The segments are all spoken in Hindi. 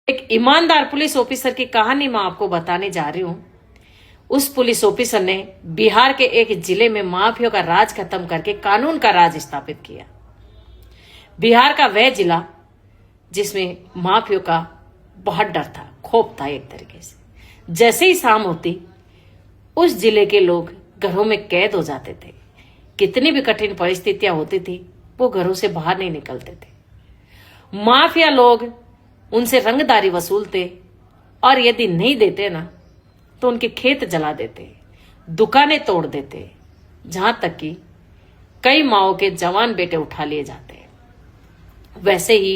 एक ईमानदार पुलिस ऑफिसर की कहानी मैं आपको बताने जा रही हूं। उस पुलिस ऑफिसर ने बिहार के एक जिले में माफिया का राज खत्म करके कानून का राज स्थापित किया। बिहार का वह जिला जिसमें माफिया का बहुत डर था, खौफ था एक तरीके से। जैसे ही शाम होती उस जिले के लोग घरों में कैद हो जाते थे। कितनी भी कठिन परिस्थितियां होती थी, वो घरों से बाहर नहीं निकलते थे। माफिया लोग उनसे रंगदारी वसूलते और यदि नहीं देते ना तो उनके खेत जला देते, दुकानें तोड़ देते, जहां तक कि कई माओ के जवान बेटे उठा लिए जाते। वैसे ही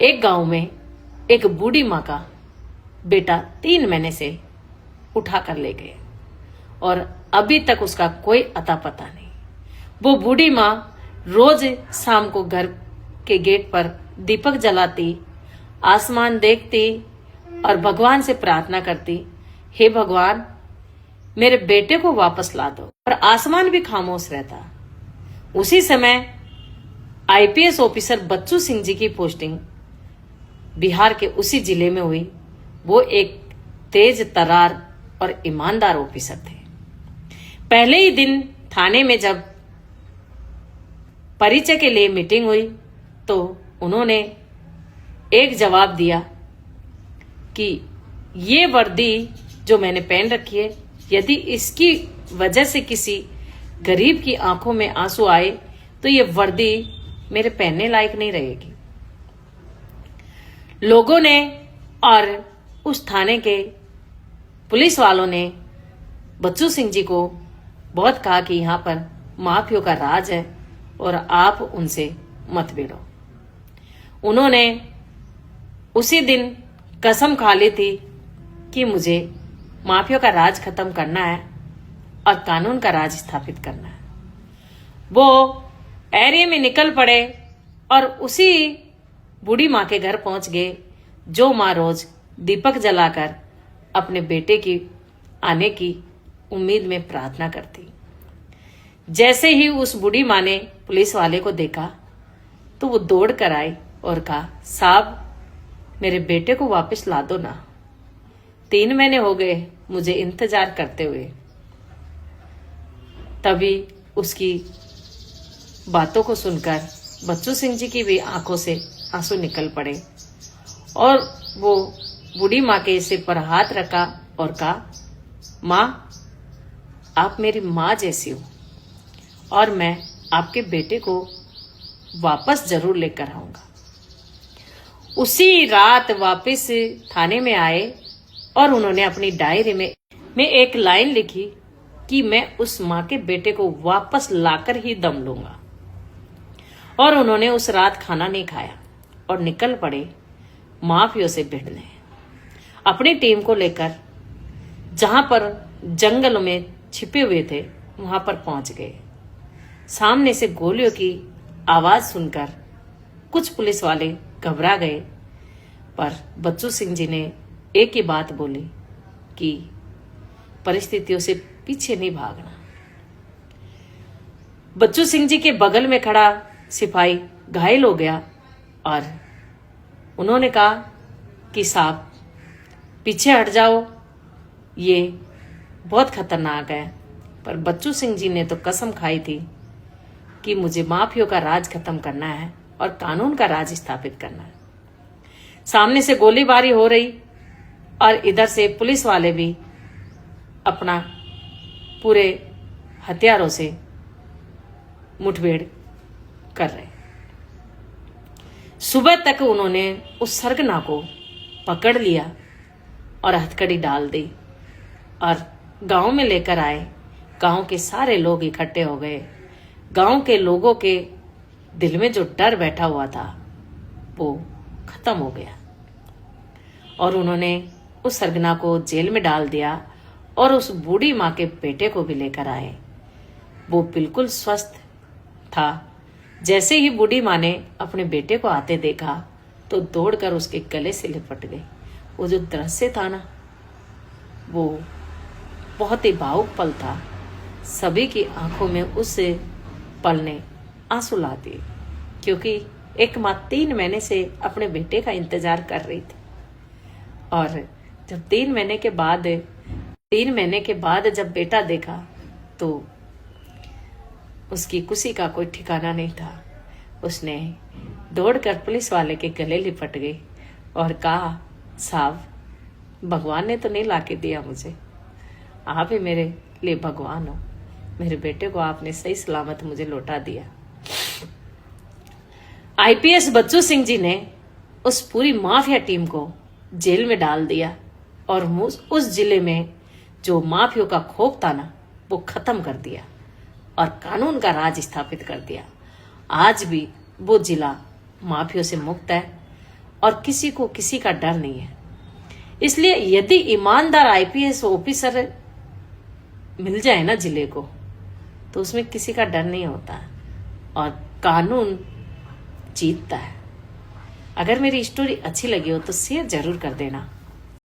एक गांव में एक बूढ़ी माँ का बेटा 3 महीने से उठा कर ले गए और अभी तक उसका कोई अता पता नहीं। वो बूढ़ी माँ रोज शाम को घर के गेट पर दीपक जलाती, आसमान देखती और भगवान से प्रार्थना करती, हे भगवान मेरे बेटे को वापस ला दो। और आसमान भी खामोश रहता। उसी समय आईपीएस ऑफिसर बच्चू सिंह जी की पोस्टिंग बिहार के उसी जिले में हुई। वो एक तेज तर्रार और ईमानदार ऑफिसर थे। पहले ही दिन थाने में जब परिचय के लिए मीटिंग हुई तो उन्होंने एक जवाब दिया कि ये वर्दी जो मैंने पहन रखी है, यदि इसकी वजह से किसी गरीब की आंखों में आंसू आए तो ये वर्दी मेरे पहनने लायक नहीं रहेगी। लोगों ने और उस थाने के पुलिस वालों ने बच्चू सिंह जी को बहुत कहा कि यहाँ पर माफियों का राज है और आप उनसे मत भिड़ो। उन्होंने उसी दिन कसम खा ली थी कि मुझे माफिया का राज खत्म करना है और कानून का राज स्थापित करना है। वो एरिया में निकल पड़े और उसी बूढ़ी माँ के घर पहुंच गए, जो माँ रोज दीपक जलाकर अपने बेटे की आने की उम्मीद में प्रार्थना करती। जैसे ही उस बूढ़ी माँ ने पुलिस वाले को देखा तो वो दौड़ कर आई और कहा, साहब मेरे बेटे को वापस ला दो ना, 3 महीने हो गए मुझे इंतजार करते हुए। तभी उसकी बातों को सुनकर बच्चू सिंह जी की भी आंखों से आंसू निकल पड़े और वो बूढ़ी माँ के सिर पर हाथ रखा और कहा, माँ आप मेरी माँ जैसी हो और मैं आपके बेटे को वापस जरूर लेकर आऊंगा। उसी रात वापस थाने में आए और उन्होंने अपनी डायरी में एक लाइन लिखी कि मैं उस माँ के बेटे को वापस लाकर ही दम लूंगा। और उन्होंने उस रात खाना नहीं खाया और निकल पड़े माफियों से भिड़ने। अपनी टीम को लेकर जहां पर जंगल में छिपे हुए थे वहां पर पहुंच गए। सामने से गोलियों की आवाज सुनकर कुछ पुलिस वाले घबरा गए, पर बच्चू सिंह जी ने एक ही बात बोली कि परिस्थितियों से पीछे नहीं भागना। बच्चू सिंह जी के बगल में खड़ा सिपाही घायल हो गया और उन्होंने कहा कि साहब पीछे हट जाओ, ये बहुत खतरनाक है। पर बच्चू सिंह जी ने तो कसम खाई थी कि मुझे माफियों का राज खत्म करना है और कानून का राज स्थापित करना है। सामने से गोलीबारी हो रही और इधर से पुलिस वाले भी अपना पूरे हथियारों से मुठभेड़ कर रहे। सुबह तक उन्होंने उस सरगना को पकड़ लिया और हथकड़ी डाल दी और गांव में लेकर आए। गांव के सारे लोग इकट्ठे हो गए। गांव के लोगों के दिल में जो डर बैठा हुआ था वो खत्म हो गया और उन्होंने उस सरगना को जेल में डाल दिया और उस बूढ़ी माँ के बेटे को भी लेकर आए। वो बिल्कुल स्वस्थ था। जैसे ही बूढ़ी माँ ने अपने बेटे को आते देखा तो दौड़कर उसके गले से लिपट गई। वो जो दृश्य था ना, वो बहुत ही भावुक पल था। सभी की आंखों में उस पल ने आंसू ला दिए, क्योंकि एक माँ 3 महीने से अपने बेटे का इंतजार कर रही थी। और जब 3 महीने के बाद जब बेटा देखा तो उसकी खुशी का कोई ठिकाना नहीं था। उसने दौड़कर पुलिस वाले के गले लिपट गई और कहा, साहब, भगवान ने तो नहीं लाके दिया मुझे, आप ही मेरे लिए भगवान हो। मेरे बेटे को आपने सही सलामत मुझे लौटा दिया। आईपीएस बच्चू सिंह जी ने उस पूरी माफिया टीम को जेल में डाल दिया और उस जिले में जो माफियों का खौफ था ना, वो खत्म कर दिया और कानून का राज स्थापित कर दिया। आज भी वो जिला माफियों से मुक्त है और किसी को किसी का डर नहीं है। इसलिए यदि ईमानदार आईपीएस ऑफिसर मिल जाए ना जिले को, तो उसमें किसी का डर नहीं होता और कानून जीतता है। अगर मेरी स्टोरी अच्छी लगी हो तो शेयर जरूर कर देना।